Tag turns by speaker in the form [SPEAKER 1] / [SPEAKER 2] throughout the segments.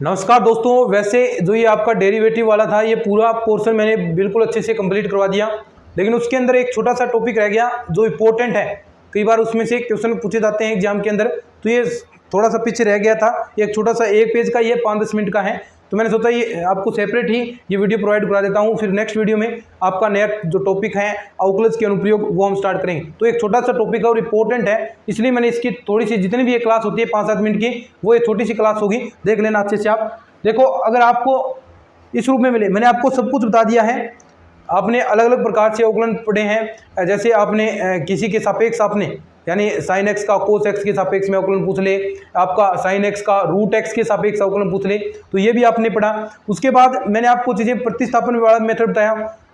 [SPEAKER 1] नमस्कार दोस्तों, वैसे जो ये आपका डेरिवेटिव वाला था, ये पूरा पोर्शन मैंने बिल्कुल अच्छे से कंप्लीट करवा दिया, लेकिन उसके अंदर एक छोटा सा टॉपिक रह गया जो इम्पोर्टेंट है। कई बार उसमें से क्वेश्चन पूछे जाते हैं एग्जाम के अंदर, तो ये थोड़ा सा पीछे रह गया था। एक छोटा सा एक पेज का, ये 5-10 मिनट का है, तो मैंने सोचा ये आपको सेपरेट ही ये वीडियो प्रोवाइड करा देता हूँ। फिर नेक्स्ट वीडियो में आपका नया जो टॉपिक है अवकलज के अनुप्रयोग, वो हम स्टार्ट करेंगे। तो एक छोटा सा टॉपिक है और इंपॉर्टेंट है, इसलिए मैंने इसकी थोड़ी सी, जितनी भी ये क्लास होती है 5-7 मिनट की, वो एक छोटी सी क्लास होगी, देख लेना अच्छे से आप। देखो, अगर आपको इस रूप में मिले, मैंने आपको सब कुछ बता दिया है। आपने अलग अलग प्रकार से अवकलन पढ़े हैं, जैसे आपने किसी के सापेक्ष आपने, यानी साइन एक्स का कोस एक्स के सापेक्ष में अवकलन पूछ ले, आपका साइन एक्स का रूट एक्स के सापेक्ष अवकलन पूछ ले, तो ये भी आपने पढ़ा। उसके बाद मैंने आपको चीज़ें प्रतिस्थापन वाला मेथड बताया,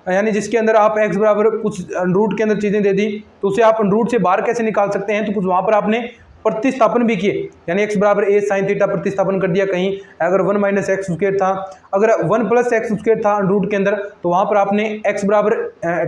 [SPEAKER 1] यानी जिसके अंदर आप x बराबर कुछ रूट के अंदर चीज़ें दे दी, तो उसे आप रूट से बाहर कैसे निकाल सकते हैं, तो कुछ वहाँ पर आपने प्रतिस्थापन भी किए, यानी x बराबर a साइन थीटा प्रतिस्थापन कर दिया कहीं। अगर 1 माइनस एक्स स्क्वायर था, अगर 1 प्लस एक्स स्क्वायर था रूट के अंदर, तो वहाँ पर आपने x बराबर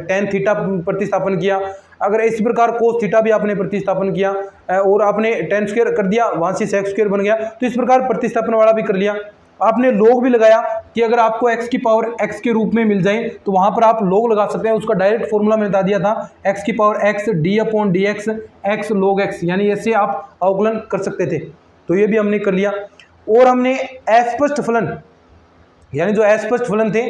[SPEAKER 1] tan थीटा प्रतिस्थापन किया। अगर इस प्रकार कोस थीटा भी आपने प्रतिस्थापन किया और आपने tan स्क्वायर कर दिया, वहाँ से sec स्क्वायर बन गया, तो इस प्रकार प्रतिस्थापन वाला भी कर लिया। आपने log भी लगाया कि अगर आपको x की पावर x के रूप में मिल जाए, तो वहाँ पर आप log लगा सकते हैं। उसका डायरेक्ट फॉर्मूला मैंने बता दिया था, x की power x d/dx x log x, यानी ऐसे आप अवकलन कर सकते थे। तो ये भी हमने कर लिया। और हमने अस्पष्ट फलन, यानी जो अस्पष्ट फलन थे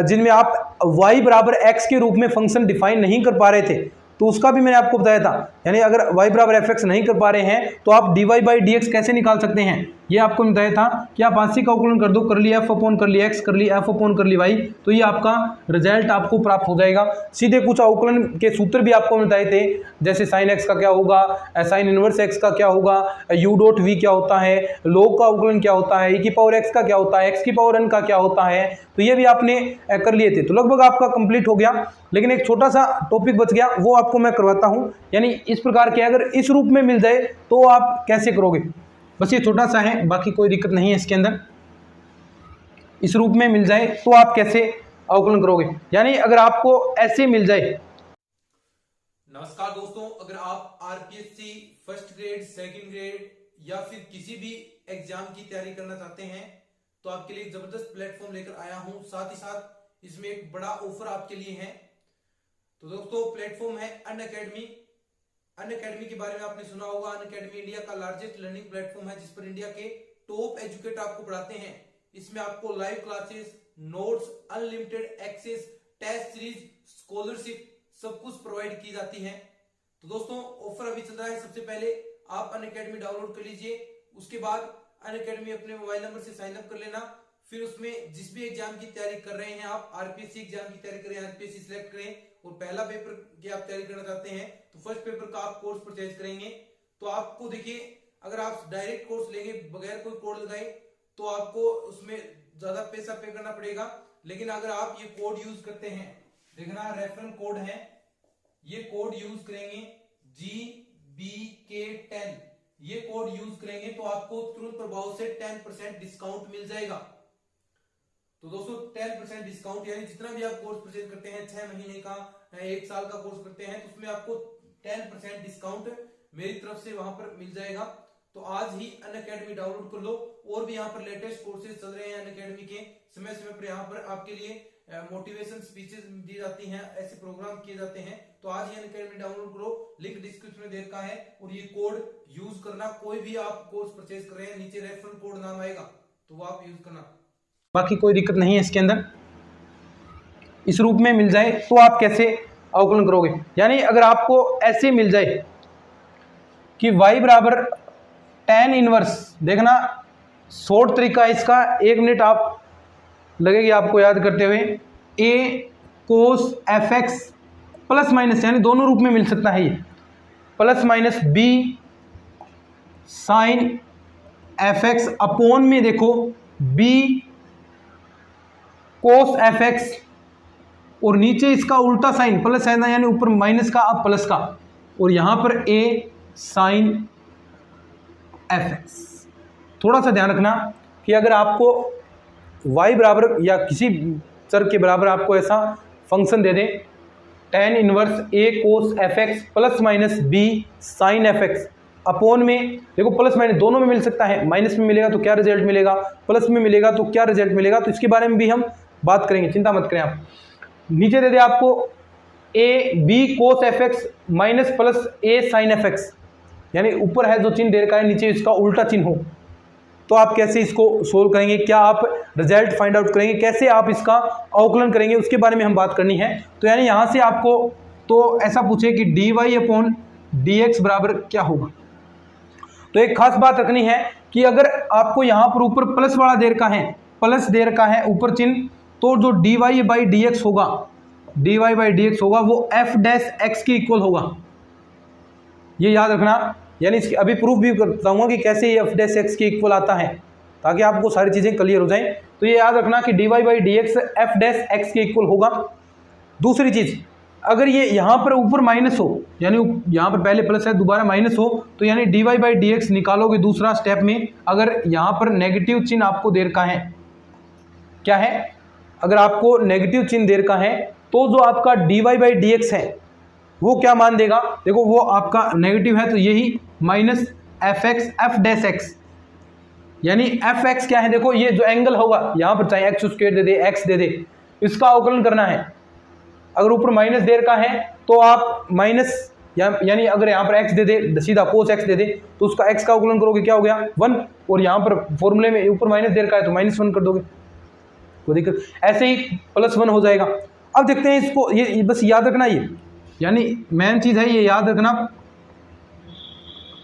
[SPEAKER 1] जिनमें आप y बराबर x के रूप में फंक्शन डिफाइन नहीं कर पा रहे थे, तो उसका भी मैंने आपको बताया था। यानी अगर y बराबर fx नहीं कर पा रहे हैं, तो आप dy/dx कैसे निकाल सकते हैं, ये आपको बताया था कि आप आंशिक का अवकलन कर दो, कर ली f अपॉन कर ली x, कर ली f अपॉन कर ली y, तो ये आपका रिजल्ट आपको प्राप्त हो जाएगा। सीधे कुछ अवकलन के सूत्र भी आपको बताए थे, जैसे साइन x का क्या होगा, साइन इनवर्स x का क्या होगा, u.v क्या होता है, log का अवकलन क्या होता है, e की पावर x का क्या होता है, x की पावर n का क्या होता है, तो ये भी आपने कर लिए थे। तो लगभग आपका कंप्लीट हो गया, लेकिन एक छोटा सा टॉपिक बच गया, वो आपको मैं करवाता हूँ। यानी इस प्रकार के अगर इस रूप में मिल जाए तो आप कैसे करोगे, बस ये छोटा सा है, बाकी कोई दिक्कत नहीं है इसके अंदर। इस रूप में मिल जाए तो आप कैसे अवकलन करोगे, यानी अगर आपको ऐसे मिल जाए।
[SPEAKER 2] नमस्कार दोस्तों, अगर आप RPSC first grade, second grade या फिर किसी भी एग्जाम की तैयारी करना चाहते हैं, तो आपके लिए एक जबरदस्त प्लेटफॉर्म लेकर आया हूं। साथ ही साथ इसमें एक बड़ा ऑफर आपके लिए है। तो दोस्तों, प्लेटफॉर्म है अनअकैडमी। अनअकैडमी के बारे में आपने सुना होगा। अनअकैडमी इंडिया का लार्जेस्ट लर्निंग प्लेटफॉर्म है, जिस पर इंडिया के टॉप एजुकेटर आपको पढ़ाते हैं। इसमें आपको live classes, notes, unlimited access, test series, scholarship सब कुछ प्रोवाइड की जाती है। तो दोस्तों, ऑफर अभी चल रहा है। सबसे पहले आप अनअकैडमी डाउनलोड कर लीजिए, उसके बाद अनअकैडमी अपने मोबाइल नंबर से साइन अप कर लेना। फिर उसमें जिस भी एग्जाम की तैयारी कर रहे हैं, आप आरपीएससी एग्जाम की तैयारी करें, आरपीएससी सिलेक्ट करें, और पहला पेपर की आप तैयारी करना चाहते हैं, तो फर्स्ट पेपर का आप कोर्स परचेज करेंगे। तो आपको देखिए, अगर आप डायरेक्ट कोर्स लेंगे बगैर कोई कोड लगाए, तो आपको उसमें ज्यादा पैसा पे करना पड़ेगा। लेकिन अगर आप ये कोड यूज करते हैं, देखना रेफरल कोड है, ये कोड यूज करेंगे GBK10, ये कोड यूज करेंगे तो आपको तुरंत प्रभाव से 10% डिस्काउंट मिल जाएगा। तो दोस्तों, 10% डिस्काउंट, यानी जितना भी आप कोर्स परचेज करते हैं, 6 महीने का, 1 साल का कोर्स करते हैं, तो उसमें आपको 10% डिस्काउंट मेरी तरफ से वहां पर मिल जाएगा। तो आज ही अनअकैडमी डाउनलोड कर लो। और भी यहाँ पर लेटेस्ट कोर्सेज चल रहे हैं अनअकैडमी के, समय समय पर यहाँ पर आपके लिए मोटिवेशन स्पीचेस दी जाती हैं, ऐसे प्रोग्राम किए जाते हैं। तो आज ही अनअकैडमी डाउनलोड करो, लिंक डिस्क्रिप्शन में दे रखा है, और ये कोड यूज करना। कोई भी आप कोर्स परचेज कर रहे हैं, नीचे रेफरल कोड नाम आएगा, तो वो आप यूज करना।
[SPEAKER 1] बाकी कोई दिक्कत नहीं है इसके अंदर। इस रूप में मिल जाए तो आप कैसे अवकलन करोगे, यानी अगर आपको ऐसे मिल जाए कि y बराबर tan इनवर्स, देखना शॉर्ट तरीका इसका, 1 मिनट आप लगेगी आपको याद करते हुए, a cos fx plus minus, यानी दोनों रूप में मिल सकता है ये, plus minus b sine fx upon में देखो b cos fx, और नीचे इसका उल्टा साइन, प्लस है ना, यानी ऊपर माइनस का अब प्लस का, और यहां पर a साइन fx। थोड़ा सा ध्यान रखना कि अगर आपको y बराबर या किसी चर के बराबर आपको ऐसा फंक्शन दे दे, tan inverse a cos fx plus minus b sine fx, upon में देखो प्लस माइनस दोनों में मिल सकता है, माइनस में मिलेगा तो क्या रिजल्ट मिलेगा, प्लस में मिलेगा तो क्या रिजल्ट मिलेगा, तो इसके बारे में भी हम बात करेंगे, चिंता मत करें आप। नीचे दे दे आपको a b cos F x minus plus a sine F x, यानी ऊपर है जो चिन्ह दे रखा है नीचे इसका उल्टा चिन्ह हो, तो आप कैसे इसको सोल्व करेंगे, क्या आप रिजल्ट फाइंड आउट करेंगे, कैसे आप इसका अवकलन करेंगे, उसके बारे में हम बात करनी है। तो यानी यहाँ से आपको तो ऐसा पूछे कि d y upon d x बराबर क्या होगा। तो एक खास बात रखनी है कि अगर आपको यहाँ पर ऊपर प्लस वाला दे रखा है, प्लस दे रखा है ऊपर चिन्ह, तो जो D Y by D X होगा, D Y by D X होगा वो एफ डैश एक्स के इक्वल होगा, ये याद रखना। यानी इसकी अभी प्रूफ भी बताऊंगा कि कैसे ये एफ डैश एक्स के इक्वल आता है, ताकि आपको सारी चीज़ें क्लियर हो जाएं। तो ये याद रखना कि d Y by D x f dash x के इक्वल होगा। दूसरी चीज़, अगर ये यहाँ पर ऊपर माइनस हो, यानी यहाँ पर पहले प्लस है दोबारा माइनस हो, तो यानी d Y by D x निकालोगे दूसरा स्टेप में, अगर यहाँ पर नेगेटिव चिन्ह आपको दे रखा है, क्या है, अगर आपको नेगेटिव चिन्ह दे रखा है तो जो आपका d Y by D x है वो क्या मान देगा, देखो वो आपका नेगेटिव है तो यही minus F x f dash x, यानी एफ एक्स क्या है, देखो ये जो एंगल होगा यहाँ पर चाहे एक्स स्क्वायर दे दे एक्स दे दे, इसका अवकलन करना है। अगर ऊपर माइनस दे रखा है तो आप माइनस यानी अगर यहाँ पर एक्स दे दे सीधा कोस एक्स दे दे तो उसका एक्स का अवकलन करोगे क्या हो गया 1, और यहाँ पर फॉर्मूले में ऊपर माइनस दे रखा है तो -1 कर दोगे, कोई दिक्कत, ऐसे ही +1 हो जाएगा। अब देखते हैं इसको, ये बस याद रखना, ये यानी मेन चीज़ है ये याद रखना,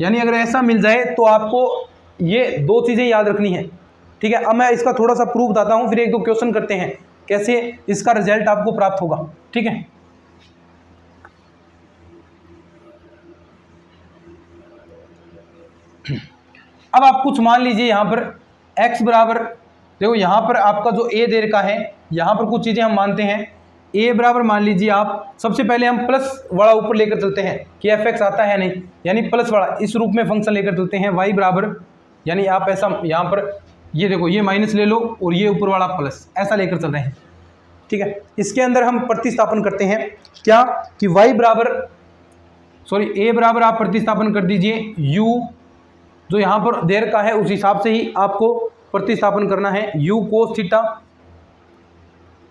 [SPEAKER 1] यानी अगर ऐसा मिल जाए तो आपको ये 2 चीज़ें याद रखनी है, ठीक है। अब मैं इसका थोड़ा सा प्रूफ बताता हूँ, फिर 1-2 क्वेश्चन करते हैं कैसे इसका रिजल्ट आपको प्राप्त होगा, ठीक है। अब आप कुछ मान लीजिए यहाँ पर x बराबर, देखो यहाँ पर आपका जो a दे रखा है, यहाँ पर कुछ चीज़ें हम मानते हैं, a बराबर मान लीजिए आप, सबसे पहले हम प्लस वाला ऊपर लेकर चलते हैं कि fx आता है नहीं, यानी प्लस वाला इस रूप में फंक्शन लेकर चलते हैं y बराबर, यानी आप ऐसा यहाँ पर ये देखो ये माइनस ले लो और ये ऊपर वाला प्लस, ऐसा लेकर चल रहे हैं, ठीक है। इसके अंदर हम प्रतिस्थापन करते हैं क्या कि y बराबर a बराबर आप प्रतिस्थापन कर दीजिए u जो यहाँ पर दे रखा है उस हिसाब से ही आपको प्रतिस्थापन करना है, u कोस थीटा,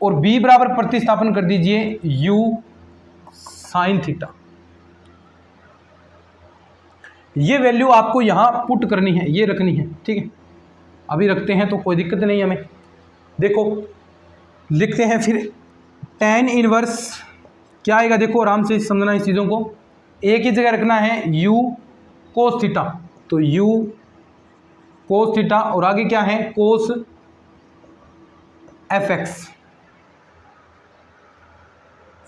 [SPEAKER 1] और b बराबर प्रतिस्थापन कर दीजिए u साइन थीटा। ये वैल्यू आपको यहाँ पुट करनी है, ये रखनी है, ठीक है। अभी रखते हैं तो कोई दिक्कत नहीं हमें। देखो लिखते हैं फिर tan इनवर्स क्या आएगा, देखो आराम से समझना इस चीज़ों को, एक ही जगह रखना है u कोस थीटा, तो u कोस थीटा और आगे क्या है कोस एफ एक्स,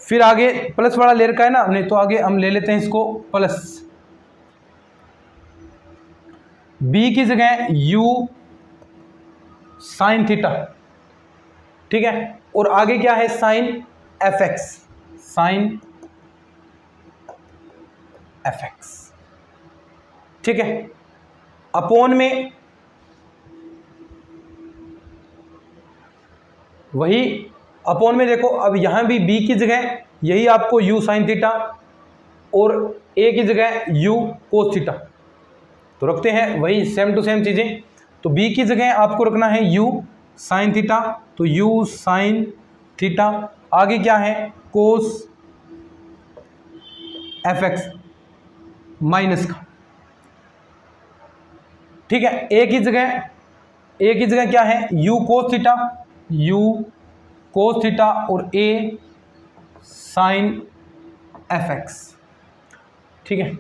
[SPEAKER 1] फिर आगे प्लस वाला ले रखा है ना हमने, तो आगे हम ले लेते हैं इसको प्लस, b की जगह u साइन थीटा, ठीक है, और आगे क्या है sine F x, sine F x, ठीक है, अपॉन में वही अपॉन में देखो अब यहां भी b की जगह यही आपको u साइन थीटा और a की जगह u कोस थीटा, तो रखते हैं वही सेम टू सेम चीजें। तो b की जगह आपको रखना है u साइन थीटा, तो u साइन थीटा, आगे क्या है कोस एफ एक्स माइनस का, ठीक है। a की जगह क्या है u cos theta, u cos theta और a साइन एफ एक्स, ठीक है।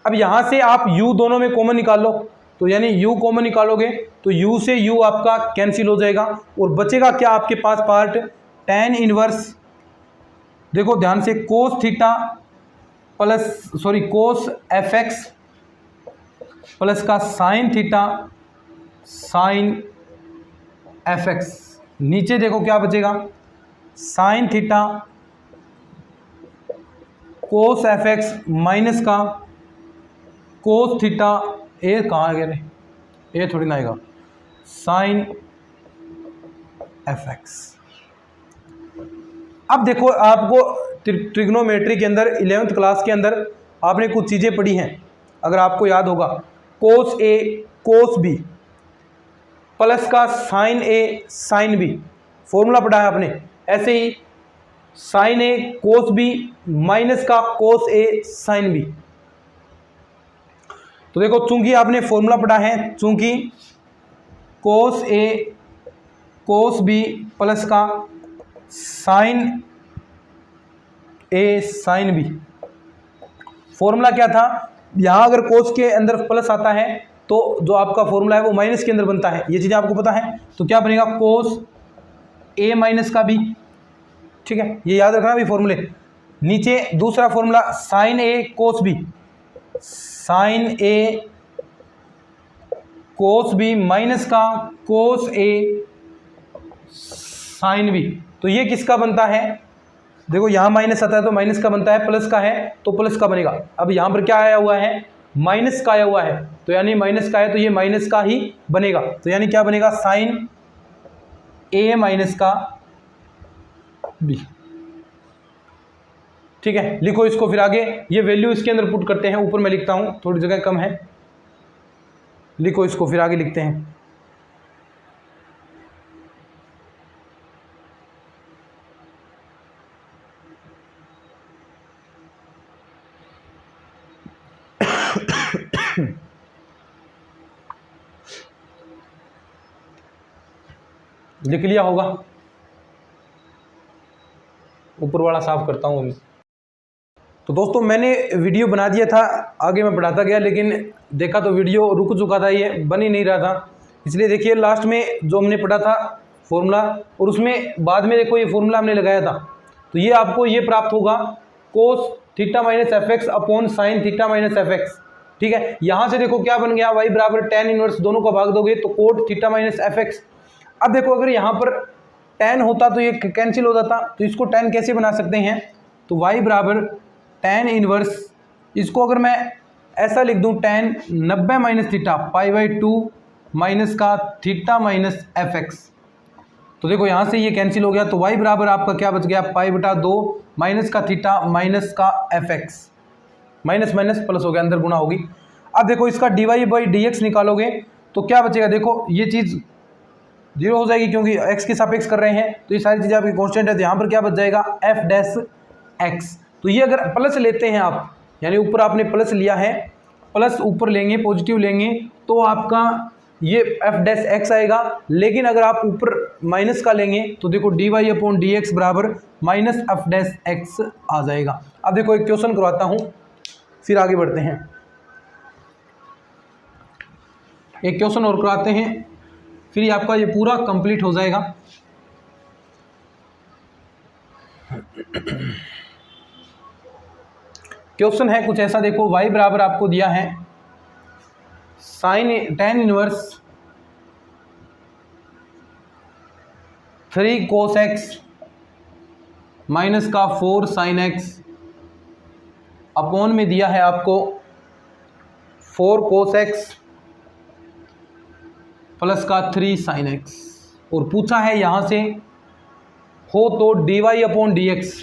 [SPEAKER 1] अब यहां से आप u दोनों में कॉमन निकाल लो, तो यानी u कॉमन निकालोगे तो u से u आपका कैंसिल हो जाएगा और बचेगा क्या आपके पास पार्ट tan इनवर्स, देखो ध्यान से cos theta plus cos F X plus का sine theta sine F X, नीचे देखो क्या बचेगा sine theta cos F x minus का कोस थीटा, ए कहाँ गया रे, ए थोड़ी ना आएगा, साइन एफ एक्स। अब देखो आपको ट्रिग्नोमेट्री के अंदर 11th क्लास के अंदर आपने कुछ चीज़ें पढ़ी हैं, अगर आपको याद होगा, कोस ए कोस बी प्लस का साइन ए साइन बी, फॉर्मूला पढ़ा है आपने। ऐसे ही साइन ए कोस बी माइनस का कोस ए साइन बी। तो देखो, चूंकि आपने फॉर्मूला पढ़ा है, चूंकि कोस ए कोस बी प्लस का साइन ए साइन बी, फॉर्मूला क्या था, यहां अगर कोस के अंदर प्लस आता है तो जो आपका फॉर्मूला है वो माइनस के अंदर बनता है, ये चीज़ें आपको पता है। तो क्या बनेगा, कोस ए माइनस का बी, ठीक है, ये याद रखना अभी फॉर्मूले। नीचे दूसरा फॉर्मूला साइन ए कोस बी, साइन ए कोस बी माइनस का कोस ए साइन बी। तो ये किसका बनता है, देखो यहाँ माइनस आता है तो माइनस का बनता है, प्लस का है तो प्लस का बनेगा। अब यहाँ पर क्या आया हुआ है, माइनस का आया हुआ है, तो यानी माइनस का है तो ये माइनस का ही बनेगा। तो यानी क्या बनेगा, साइन ए माइनस का बी, ठीक है। लिखो इसको, फिर आगे ये वैल्यू इसके अंदर पुट करते हैं, ऊपर मैं लिखता हूं, थोड़ी जगह कम है, लिखो इसको, फिर आगे लिखते हैं। लिख लिया होगा, ऊपर वाला साफ करता हूँ। तो दोस्तों मैंने वीडियो बना दिया था, आगे मैं बढ़ाता गया, लेकिन देखा तो वीडियो रुक चुका था, ये बन ही नहीं रहा था। इसलिए देखिए लास्ट में जो हमने पढ़ा था फॉर्मूला, और उसमें बाद में देखो ये फॉर्मूला हमने लगाया था, तो ये आपको ये प्राप्त होगा, cos theta minus F x upon sine theta minus F x, ठीक है। यहाँ से देखो क्या बन गया, वाई बराबर tan इनवर्स, दोनों को भाग दोगे तो cot theta minus F x. अब देखो अगर यहाँ पर tan होता तो ये कैंसिल हो जाता, तो इसको tan कैसे बना सकते हैं, तो y बराबर tan इनवर्स, इसको अगर मैं ऐसा लिख दूं, tan 90 माइनस थीटा π/2 माइनस का थीटा माइनस एफ एक्स। तो देखो यहाँ से ये कैंसिल हो गया, तो y बराबर आपका क्या बच गया, π/2 माइनस का थीटा माइनस का F x, minus minus plus हो गया, अंदर गुणा होगी। अब देखो इसका dy/dx निकालोगे तो क्या बचेगा, देखो ये चीज़ जीरो हो जाएगी क्योंकि x के सापेक्ष कर रहे हैं, तो ये सारी चीज़ें आपकी कांस्टेंट है, तो यहाँ पर क्या बच जाएगा, f डैश x। तो ये अगर प्लस लेते हैं आप, यानी ऊपर आपने प्लस लिया है, प्लस ऊपर लेंगे, पॉजिटिव लेंगे, तो आपका ये f डैश x आएगा। लेकिन अगर आप ऊपर माइनस का लेंगे तो देखो dy/dx बराबर माइनस f डैश x आ जाएगा। अब देखो एक क्वेश्चन करवाता हूँ, फिर आगे बढ़ते हैं। एक क्वेश्चन और करवाते हैं, फिर आपका ये पूरा कंप्लीट हो जाएगा। क्वेश्चन है कुछ ऐसा, देखो y बराबर आपको दिया है sine tan inverse 3 cos x minus का 4 sin x, अपॉन में दिया है आपको 4 cos x प्लस का 3 sin x, और पूछा है यहाँ से हो तो dy/dx,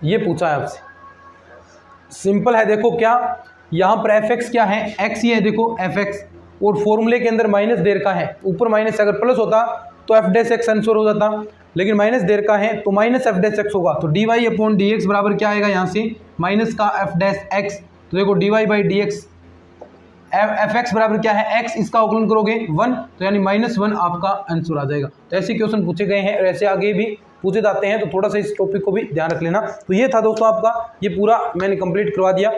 [SPEAKER 1] ये पूछा है आपसे। सिंपल है, देखो क्या यहाँ पर fx क्या है, x ही है, देखो fx, और फॉर्मूले के अंदर माइनस देर का है, ऊपर माइनस, अगर प्लस होता तो f डैश x आंसर हो जाता, लेकिन माइनस देर का है तो माइनस f डैश x होगा। तो dy/dx बराबर क्या आएगा, यहाँ से माइनस का f डैश x। तो देखो dy/dx एफ एक्स बराबर क्या है, x, इसका अवकलन करोगे 1, तो यानी -1 आपका आंसर आ जाएगा। तो ऐसे क्वेश्चन पूछे गए हैं और ऐसे आगे भी पूछे जाते हैं, तो थोड़ा सा इस टॉपिक को भी ध्यान रख लेना। तो ये था दोस्तों आपका, ये पूरा मैंने कंप्लीट करवा दिया।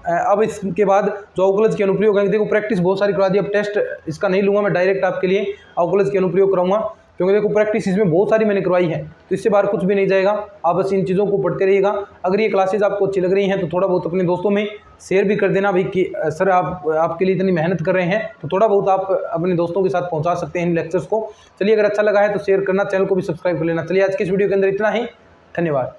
[SPEAKER 1] अब इसके बाद जो अवकलज के अनुप्रयोग है, देखो प्रैक्टिस बहुत सारी करवा दी, अब टेस्ट इसका नहीं लूँगा मैं, डायरेक्ट आपके लिए अवकलज के अनुप्रयोग कराऊंगा, क्योंकि देखो प्रैक्टिस इसमें बहुत सारी मैंने करवाई है, तो इससे बाहर कुछ भी नहीं जाएगा। आप बस इन चीज़ों को पढ़ते रहिएगा। अगर ये क्लासेज आपको अच्छी लग रही हैं तो थोड़ा बहुत अपने दोस्तों में शेयर भी कर देना भाई कि सर आपके लिए इतनी मेहनत कर रहे हैं, तो थोड़ा बहुत आप अपने दोस्तों के साथ पहुंचा सकते हैं इन लेक्चर्स को। चलिए, अगर अच्छा लगा है तो शेयर करना, चैनल को भी सब्सक्राइब कर लेना। चलिए आज की इस वीडियो के अंदर इतना ही, धन्यवाद।